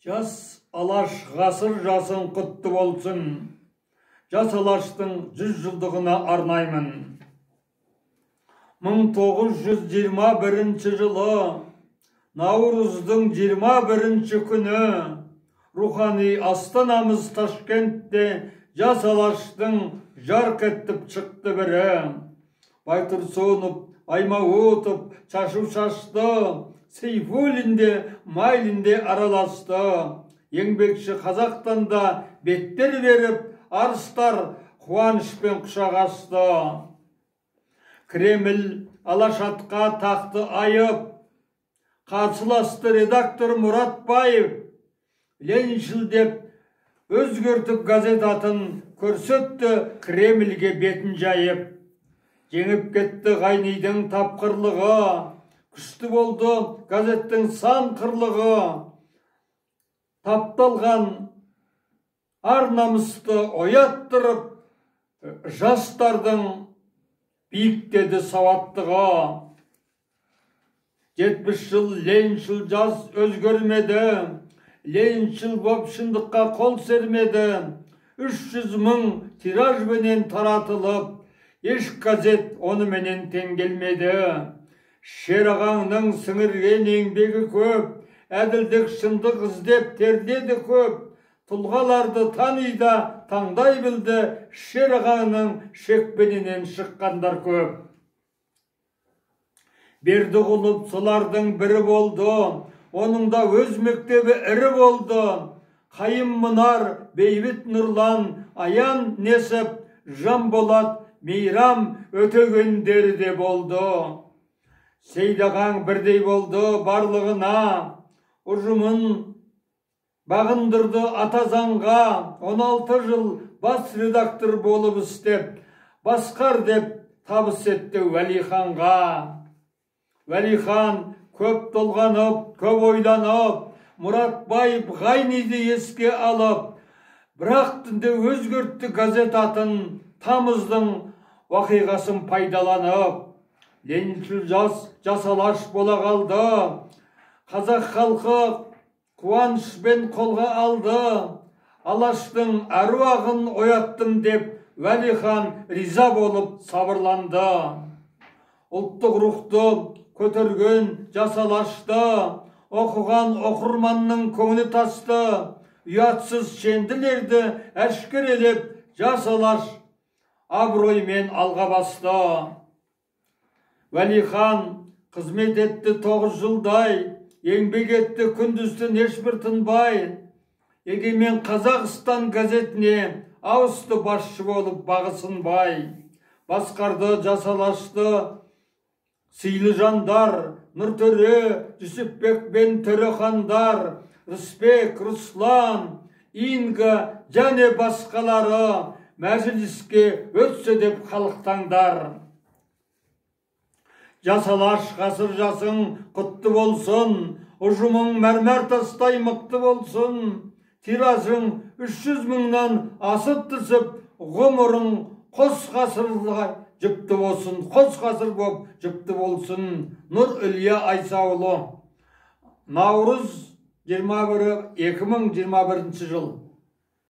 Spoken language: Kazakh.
Жас алаш ғасыр жасың құтты болсын. Жас алаштың 100 жылдығына арнаймын. 1921 жылы Наурыздың 21 күні рухани астанамыз Ташкентте жас алаштың жарқ етіп шықты бірі. Байтұрсынов, Аймауытов, Чашу шашты, Сейфуллин де, Майлин де араласты. Еңбекші қазақтан да беттер беріп, арыстар қуанышпен құшағасты. Кремль алашатқа тақты айып, қарсыласты редактор Мұратбаев. Лениншіл деп өзгертіп газет атын көрсетті, Кремльге бетін жайып. Жеңіп кетті Ғайнидың тапқырлығы, күшті болды газеттің сан қырлығы. Тапталған ар намысты ояттырып, жастардың биіктеді сауаттығы. 70 жыл Лениншіл жас өзгермеді, Лениншіл боп шындыққа қол сермеді. 300 мың тиражбенен таратылып, еш газет оны менен тең келмеді. Шерағаңның сіңірген еңбегі көп, әділдік шындық іздеп тердеді көп. Тұлғаларды танида таңдай білді, Шерағаңның шекпенінен шыққандар көп. Бердіғұлов солардың бірі болды, оның да өз мектебі ірі болды. Қайым Мұнар, Бейбіт Нұрлан, Аян Несіп, Жанболат, Мейрам өтегендер де болды. Сейдағаң бірдей болды барлығына, ұжымын бағындырды ата заңға. 16 жыл бас редактор болып істеп, басқар деп табыс етті Уәлиханға. Уәлихан көп толғанып, көп ойланып, Мұратбаев Ғайниді еске алып, бірақ түнде өзгертті газет атын, тамыздың вақиғасын пайдаланып. Лениншіл жас алаш бола қалды, қазақ халқы қуанышпен қолға алды. Алаштың әруағын ояттым деп, Уәлихан риза болып сабырланды. Ұлттық рухты көтерген жас алашты, оқыған оқырманның көңілі тасты. Ұятсыз шенділерді әшкерелеп, жас алаш абыроймен алға басты. Уәлихан қызмет етті 9 жылдай, еңбек етті күндізтін ешбір тынбай. Егемен Қазақстан газетіне ауысты басшы болып бағысынбай. Басқарды жас алашты сыйлы жандар, Нұртөре, Жүсіпбек бен Төрехандар, Рысбек, Руслан, Инга және басқалары мәжіліске өтсе деп халықтаңдар. Жас алаш ғасыр жасың құтты болсын, ұжымың мәрмәр тастай мықты болсын. Тиражың 300 мыңнан асып түсіп, ғұмырың қос ғасырлай жүпті болсын, қос ғасыр боп жүпті болсын. Нұр Илья Айсаулы. Наурыз 21 2021 жыл.